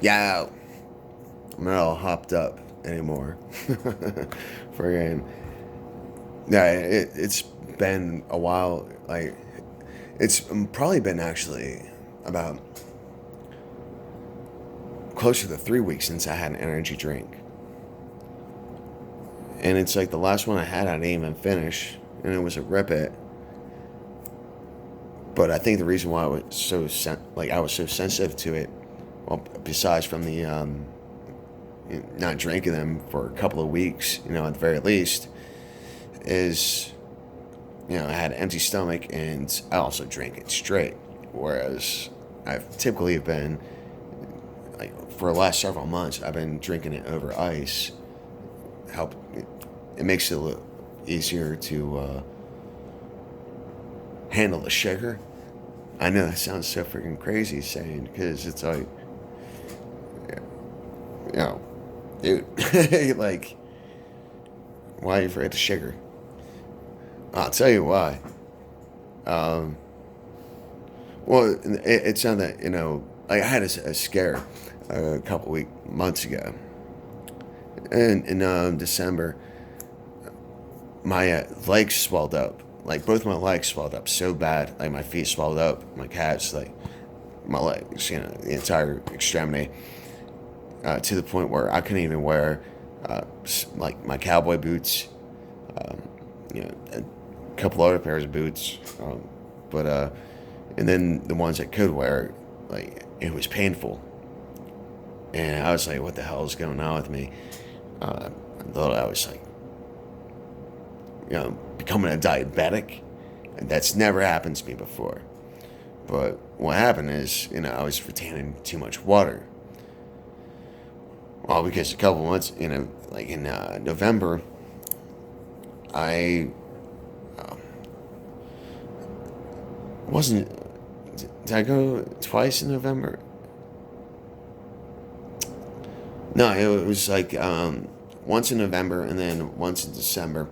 Yeah, I'm not all hopped up anymore. Friggin'. Yeah, it's been a while. Like, it's probably been actually about closer to 3 weeks since I had an energy drink. And it's like the last one I had, I didn't even finish. And it was a Rip It. But I think the reason why I was I was so sensitive to it, well, besides from the not drinking them for a couple of weeks, at the very least, is I had an empty stomach and I also drank it straight. Whereas I've typically been like for the last several months, I've been drinking it over ice. Help, it makes it a little easier to handle the sugar. I know that sounds so freaking crazy saying because it's like, you know, dude, like, why are you afraid of sugar? I'll tell you why. Um, well, it's on that, like I had a scare a couple months ago. And in December, my legs swelled up. Like both my legs swelled up so bad. Like my feet swelled up, my calves, like my legs, the entire extremity, to the point where I couldn't even wear like my cowboy boots, um, a couple other pairs of boots, but and then the ones I could wear, like it was painful, and I was like, "What the hell is going on with me?" I thought I was like, becoming a diabetic, and that's never happened to me before. But what happened is, I was retaining too much water. Well, because a couple months, like in November, I wasn't. Did I go twice in November? No, it was like once in November and then once in December.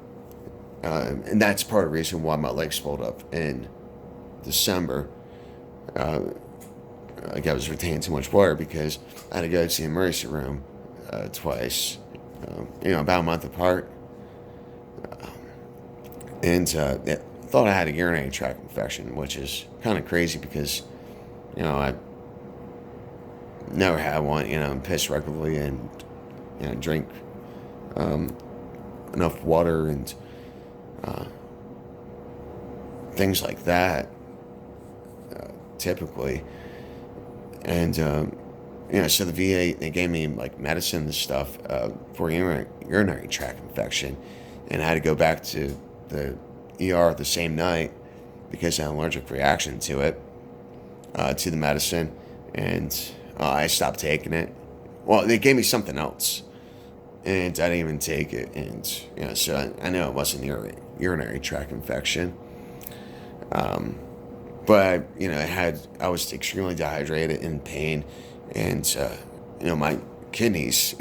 And that's part of the reason why my legs swelled up in December. Uh, like I was retaining too much water because I had to go to the emergency room twice, about a month apart. And yeah, thought I had a urinary tract infection, which is kind of crazy because, I never had one, and piss regularly and, drink um, enough water and uh, things like that, typically. And, so the VA, they gave me like medicine and stuff for urinary tract infection. And I had to go back to the ER the same night because I had an allergic reaction to it, to the medicine. And I stopped taking it. Well, they gave me something else. And I didn't even take it. And, so I know it wasn't urinary tract infection. Um, but I was extremely dehydrated, in pain, and my kidneys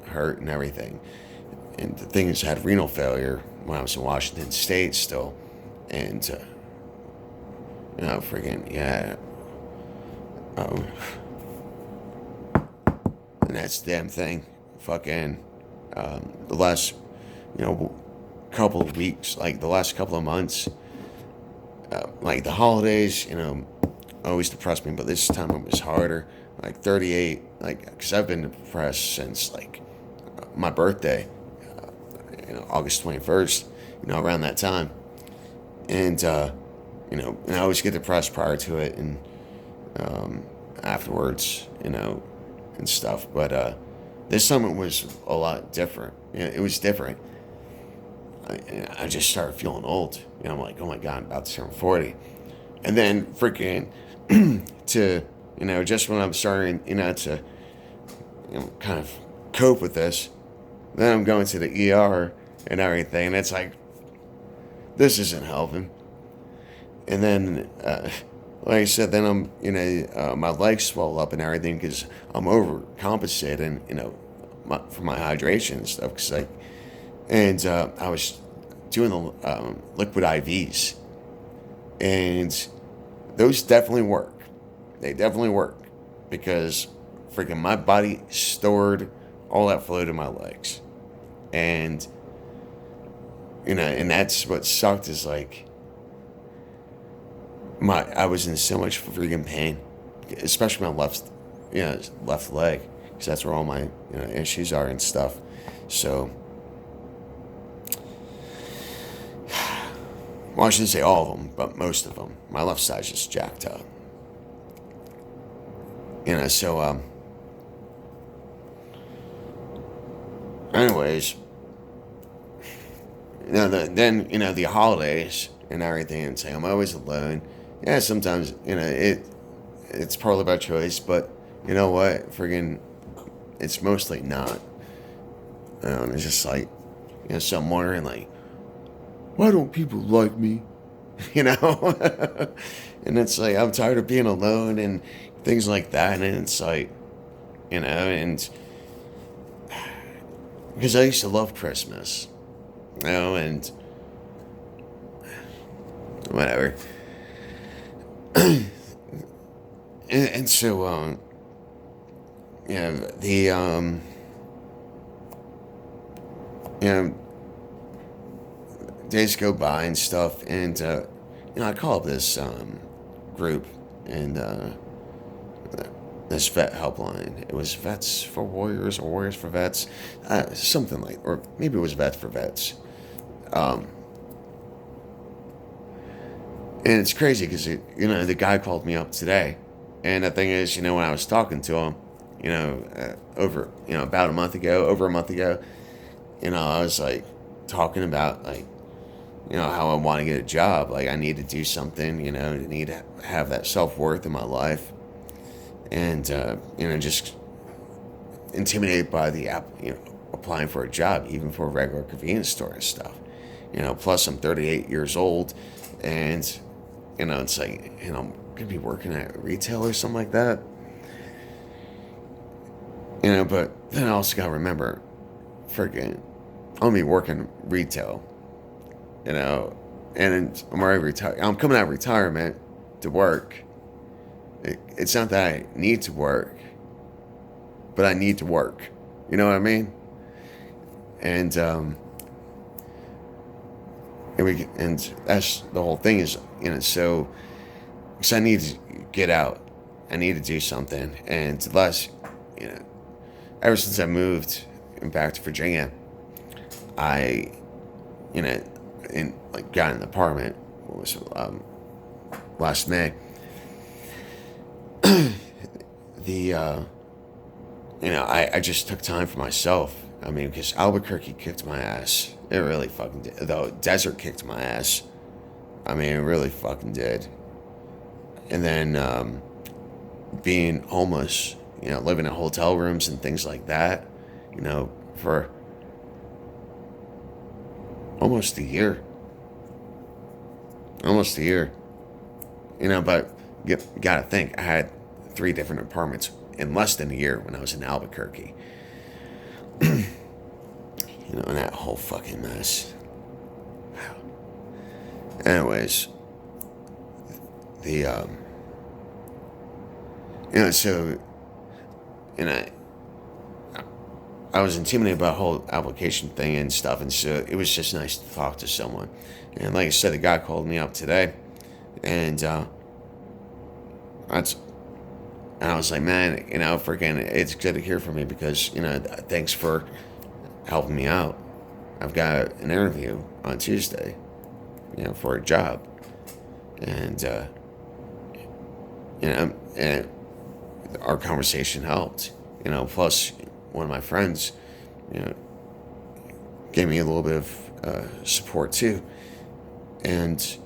hurt and everything. And the thing is, I had renal failure when I was in Washington State still, and freaking yeah, um, and that's the damn thing. Fucking the last couple of weeks, like the last couple of months. Like the holidays, always depressed me, but this time it was harder. Like 38, like, because I've been depressed since like my birthday, August 21st, around that time. And, and I always get depressed prior to it and afterwards, and stuff. But this time it was a lot different. It was different. I just started feeling old. I'm like, oh my God, I'm about to turn 40. And then freaking to, just when I'm starting, to, kind of cope with this, then I'm going to the ER and everything. And it's like, this isn't helping. And then, like I said, then I'm, my legs swell up and everything because I'm overcompensating, for my hydration and stuff. Cause like, and I was doing the liquid IVs, and those definitely work. They definitely work because freaking my body stored all that fluid in my legs. And, and that's what sucked is like, I was in so much freaking pain, especially my left leg, because that's where all my, issues are and stuff. So, well, I shouldn't say all of them, but most of them. My left side's just jacked up. So, anyways, the holidays and everything, and say I'm always alone. Yeah, sometimes, it's probably by choice, but you know what? Friggin', it's mostly not. It's just like, so I'm wondering, like, why don't people like me? And it's like, I'm tired of being alone and things like that. And it's like, and because I used to love Christmas, and whatever. and so, days go by and stuff, and I call up this group, and this vet helpline. It was Vets for Warriors or Warriors for Vets, something like, or maybe it was Vets for Vets. And it's crazy because the guy called me up today, and the thing is, when I was talking to him, over about over a month ago, I was like talking about like, how I want to get a job. Like I need to do something, I need to have that self-worth in my life. And, just intimidated by the applying for a job, even for a regular convenience store and stuff. Plus I'm 38 years old, and, it's like, I'm going to be working at retail or something like that. But then I also got to remember, freaking, I'm going to be working retail. And I'm already retired. I'm coming out of retirement to work. It's not that I need to work, but I need to work. You know what I mean? And and that's the whole thing is, so because I need to get out, I need to do something. And the last, ever since I moved back to Virginia, I, got an apartment. What was last May. I just took time for myself. I mean, because Albuquerque kicked my ass. It really fucking did. The desert kicked my ass. I mean, it really fucking did. And then being homeless, living in hotel rooms and things like that, for almost a year. But you gotta think, I had 3 different apartments in less than a year when I was in Albuquerque. And that whole fucking mess. Anyways, so, I was intimidated by the whole application thing and stuff, and so it was just nice to talk to someone. And like I said, the guy called me up today, and I was like, man, freaking, it's good to hear from you because, thanks for helping me out. I've got an interview on Tuesday, for a job. And, and our conversation helped, plus one of my friends, gave me a little bit of support too. And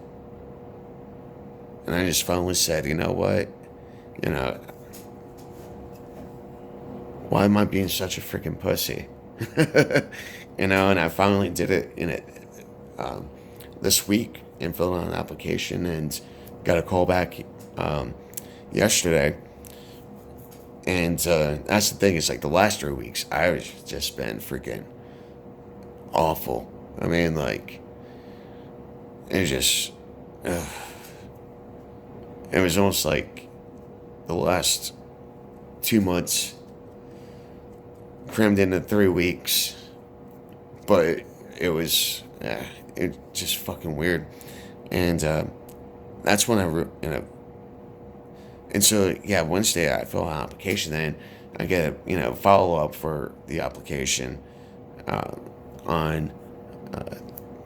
I just finally said, you know what, why am I being such a freaking pussy? And I finally did it this week and filled out an application and got a call back yesterday. And that's the thing, it's like the last 3 weeks, I've just been freaking awful. I mean, like, it just, it was almost like the last 2 months crammed into 3 weeks, but it was it just fucking weird, and that's when and so yeah, Wednesday I fill out an application, then I get a follow up for the application on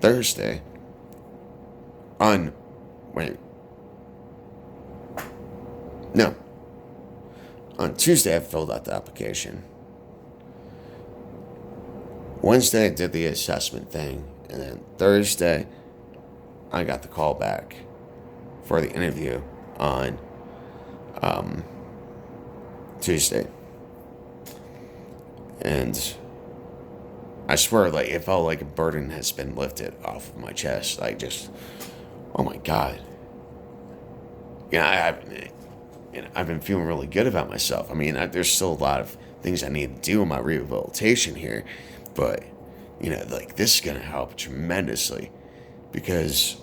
Thursday. On wait, no, on Tuesday I filled out the application. Wednesday I did the assessment thing, and then Thursday I got the call back for the interview on Tuesday. And I swear, like, it felt like a burden has been lifted off of my chest. Like, just, oh my God. I've been feeling really good about myself. I mean, there's still a lot of things I need to do in my rehabilitation here. But, like, this is going to help tremendously because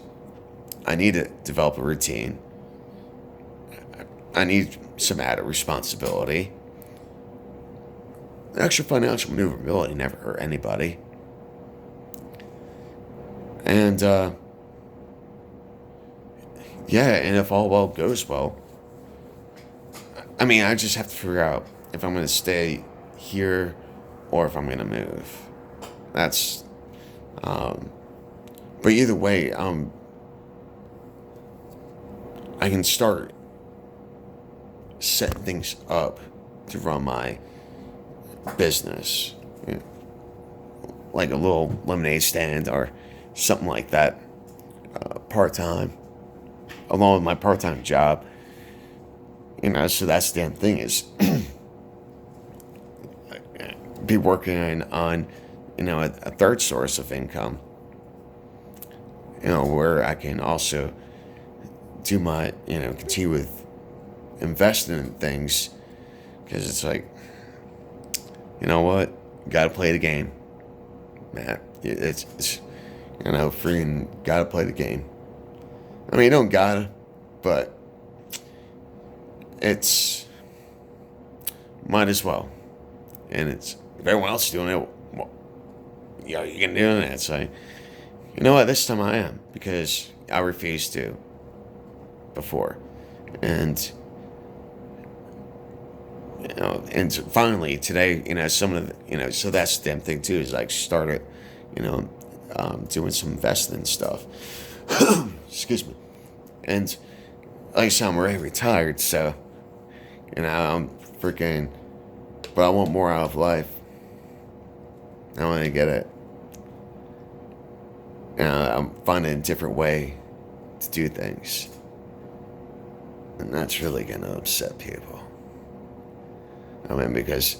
I need to develop a routine. I need some added responsibility. Extra financial maneuverability never hurt anybody. And, and if all well goes well, I mean, I just have to figure out if I'm going to stay here or if I'm going to move. That's, but either way, I can start setting things up to run my business, like a little lemonade stand or something like that, part-time, along with my part-time job. So that's the damn thing is be working on a third source of income, where I can also do my continue with investing in things, because it's like, you know what, gotta play the game, man. It's freaking gotta play the game. I mean, you don't gotta, but it's might as well. And it's, if everyone else is doing it, well, you can do it. It's like, you know what, this time I am, because I refused to before. And and finally today, some of the, so that's the damn thing too, is like started, doing some investing stuff. Excuse me. And like I said, I'm already retired, so, I'm freaking, but I want more out of life. I want to get it. I'm finding a different way to do things. And that's really going to upset people. I mean, because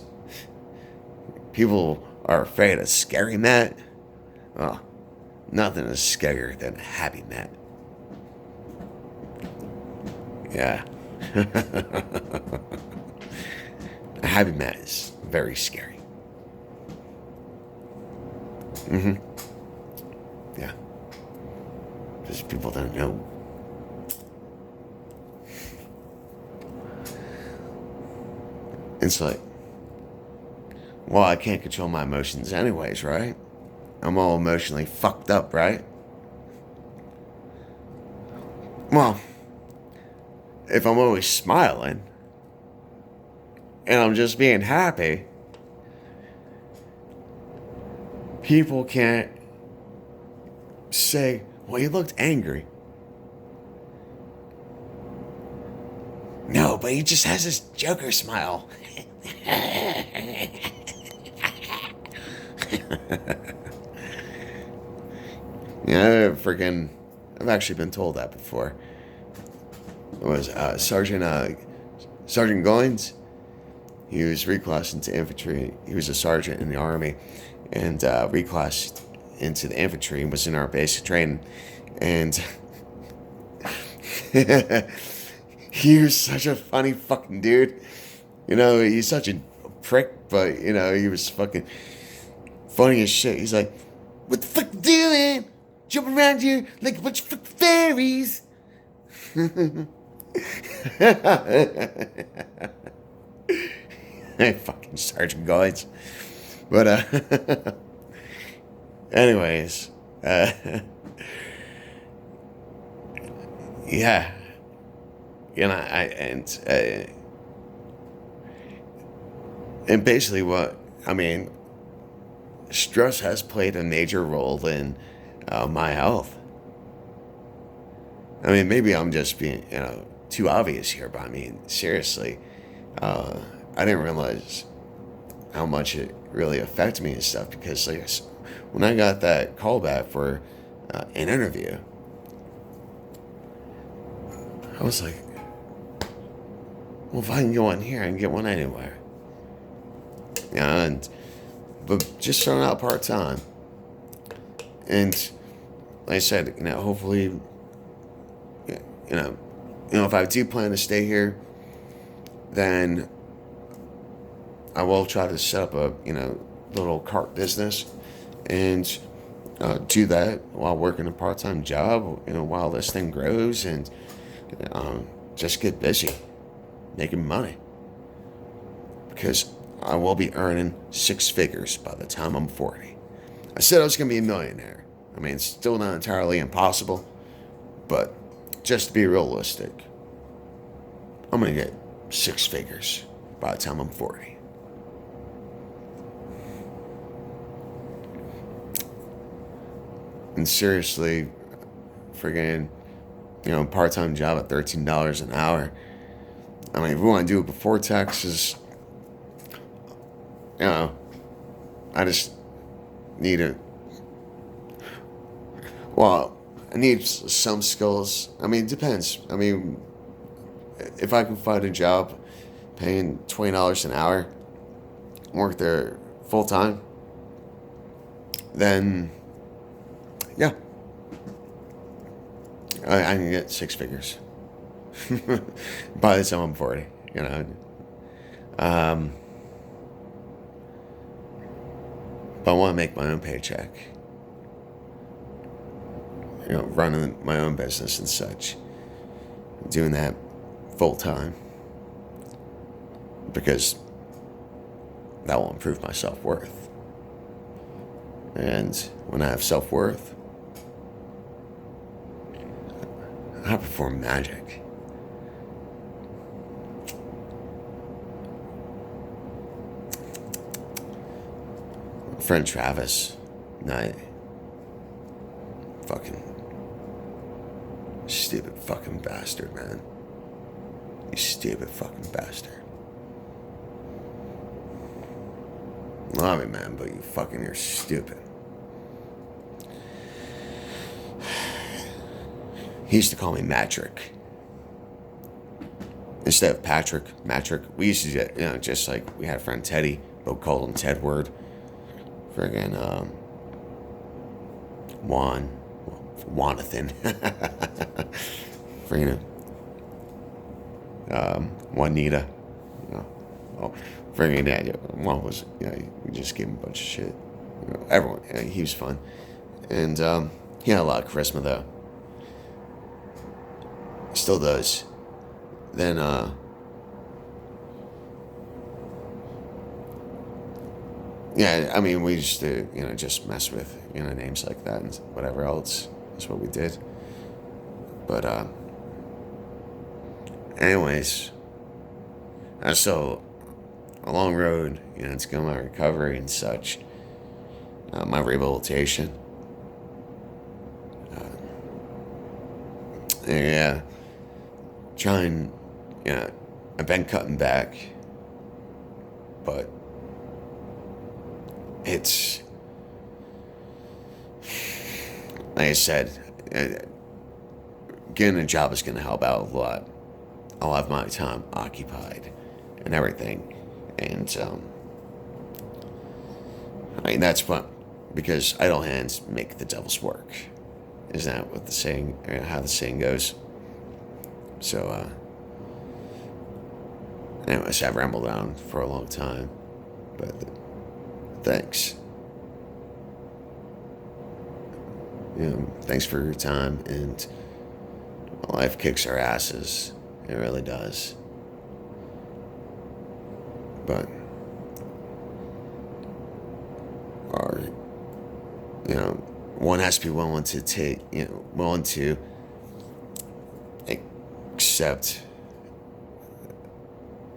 people are afraid of scary Matt. Well, nothing is scarier than a happy Matt. Yeah. A happy Matt is very scary. Yeah. Because people don't know. It's like, well, I can't control my emotions anyways, right? I'm all emotionally fucked up, right? Well, if I'm always smiling and I'm just being happy, people can't say, well, you looked angry. No, but he just has this Joker smile. I've actually been told that before. It was Sergeant Goins. He was reclassed into infantry. He was a sergeant in the Army, and reclassed into the infantry and was in our basic training. And he was such a funny fucking dude. He's such a prick, but, he was fucking funny as shit. He's like, what the fuck you doing? Jumping around here like a bunch of fucking fairies. Hey, fucking Sergeant Guides. But anyways, yeah, and basically what I mean, stress has played a major role in my health. I mean, maybe I'm just being, too obvious here, but I mean, seriously, uh, I didn't realize how much it really affected me and stuff because, like, when I got that call back for an interview, I was like, well, if I can go in here, I can get one anywhere. And, but just starting out part time. And like I said, hopefully, if I do plan to stay here, then I will try to set up a, little cart business and do that while working a part-time job, while this thing grows and just get busy making money. Because I will be earning six figures by the time I'm 40. I said I was going to be a millionaire. I mean, it's still not entirely impossible, but just to be realistic, I'm going to get six figures by the time I'm 40. And seriously, friggin', part-time job at $13 an hour. I mean, if we want to do it before taxes, I just need I need some skills. I mean, it depends. I mean, if I can find a job paying $20 an hour, work there full time, then yeah, I can get six figures by the time I'm 40. Um, but I want to make my own paycheck. Running my own business and such, doing that full time, because that will improve my self-worth. And when I have self-worth, I perform magic. My friend Travis and I, fucking stupid fucking bastard, man. You stupid fucking bastard. Love it, man, but you're stupid. He used to call me Matrick. Instead of Patrick, Matrick. We used to get, just like we had a friend Teddy, but we called him Tedward. Friggin' Wanathan. Friggin' Juanita. Oh, friggin' yeah. Juan was, we just gave him a bunch of shit. Everyone, he was fun. And he had a lot of charisma, though. Still does. Then, yeah, I mean, we used to, just mess with, names like that and whatever else. That's what we did. But, anyways, that's still a long road, to go my recovery and such, my rehabilitation. Yeah, trying, I've been cutting back, but it's, like I said, getting a job is going to help out a lot. I'll have my time occupied and everything. And, I mean, that's fun because idle hands make the devil's work. Isn't that what the saying, how the saying goes? So, anyways, I've rambled on for a long time, but thanks. Thanks for your time, and life kicks our asses. It really does. But you know, one has to be willing to take, willing to accept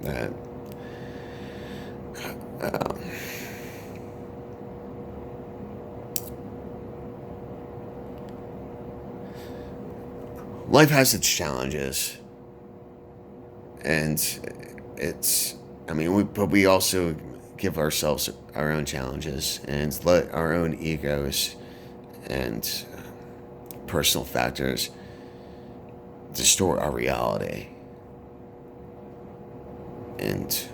that life has its challenges, and but we also give ourselves our own challenges and let our own egos and personal factors distort our reality. And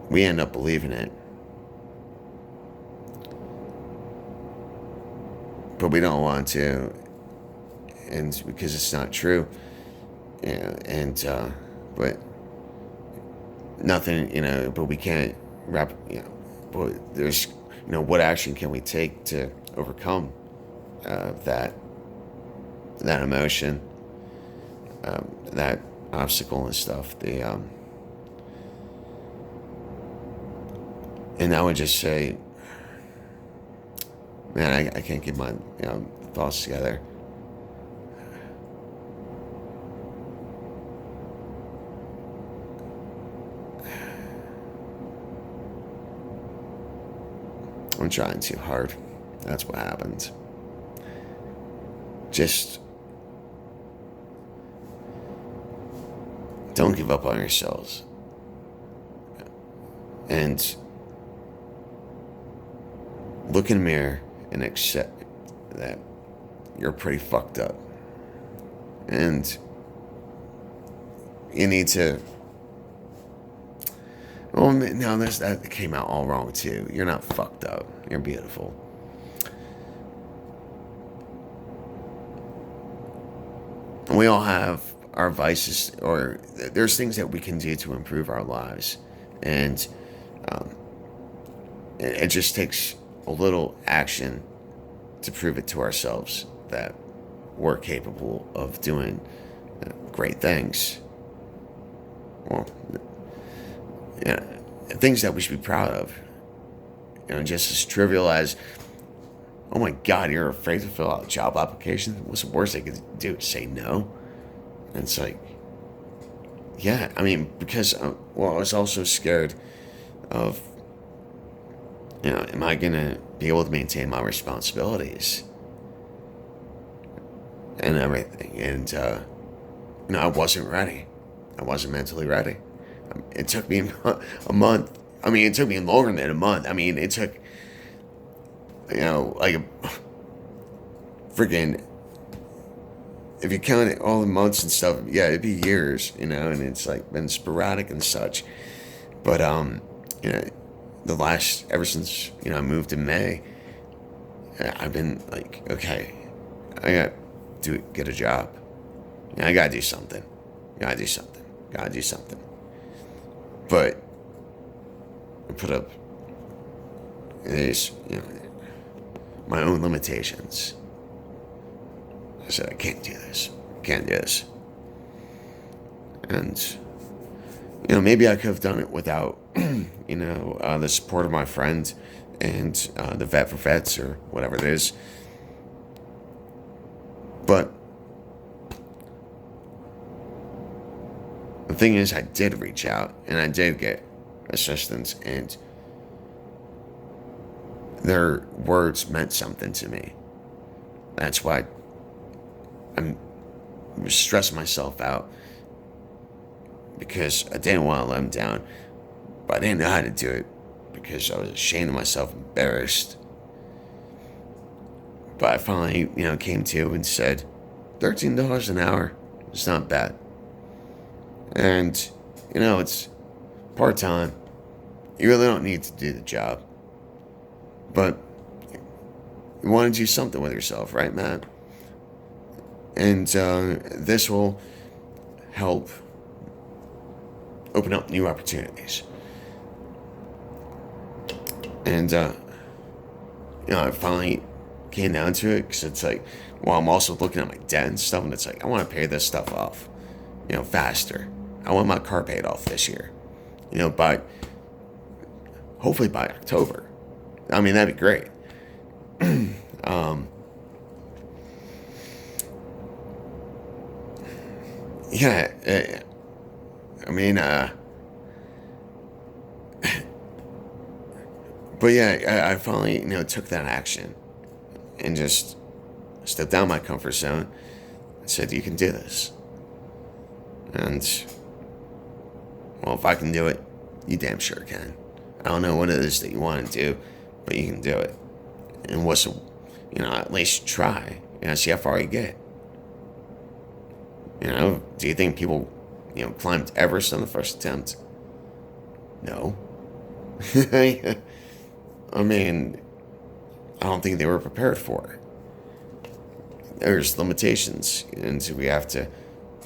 we end up believing it. But we don't want to, and because it's not true. But nothing, but we can't but there's, what action can we take to overcome that emotion, that obstacle and stuff. And I would just say, man, I can't get my thoughts together. I'm trying too hard. That's what happens. Just don't give up on yourselves. And look in the mirror and accept that you're pretty fucked up. And you need to... Well, no, that came out all wrong too. You're not fucked up. You're beautiful. We all have our vices, or there's things that we can do to improve our lives. And it just takes a little action to prove it to ourselves that we're capable of doing great things. Well, things that we should be proud of. Just as trivial as, oh my God, you're afraid to fill out a job application? What's the worst they could do? Say no? And it's like, yeah, because, I was also scared of, am I going to be able to maintain my responsibilities and everything? And, I wasn't ready. I wasn't mentally ready. It took me a month. It took me longer than a month. It took, like freaking, if you count it, all the months and stuff, yeah, it'd be years, and it's like been sporadic and such. But, ever since, I moved in May, I've been like, okay, I got to get a job. I gotta do something. Gotta do something. But I put up these, my own limitations. I said, I can't do this. And, maybe I could have done it without, the support of my friend and the Vet for Vets or whatever it is. But the thing is, I did reach out and I did get assistance, and their words meant something to me. That's why I'm stressing myself out, because I didn't want to let them down, but I didn't know how to do it because I was ashamed of myself, embarrassed. But I finally, came to and said, $13 an hour, it's not bad. And, it's part-time. You really don't need to do the job. But you want to do something with yourself, right, Matt? And this will help open up new opportunities. And, I finally came down to it, because it's like, I'm also looking at my debt and stuff, and it's like, I want to pay this stuff off, faster. I want my car paid off this year, hopefully by October. That'd be great. um, yeah, I mean, but yeah, I finally, took that action and just stepped out of my comfort zone and said, you can do this. And, well, if I can do it, you damn sure can. I don't know what it is that you want to do, but you can do it. And at least try, see how far you get. Do you think people, climbed Everest on the first attempt? No. I mean, I don't think they were prepared for it. There's limitations, and so we have to,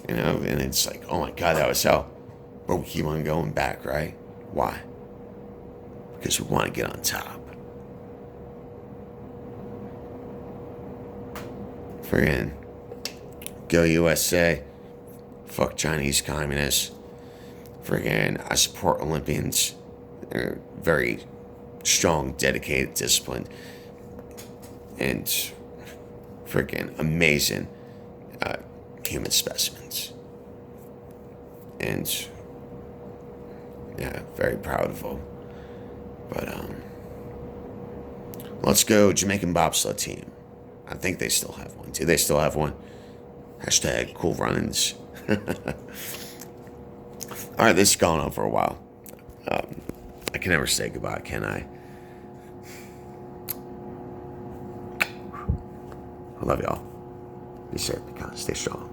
and it's like, oh my God, that was hell. But we keep on going back, right? Why? Because we want to get on top. Friggin' go USA. Fuck Chinese communists. Friggin' I support Olympians. They're very strong, dedicated, disciplined, and freaking amazing human specimens. And yeah, very proud of them. But let's go Jamaican bobsled team. I think they still have one. Do they still have one? Hashtag cool run-ins. All right, this has gone on for a while. I can never say goodbye, can I? I love y'all. Be safe, be kind, stay strong.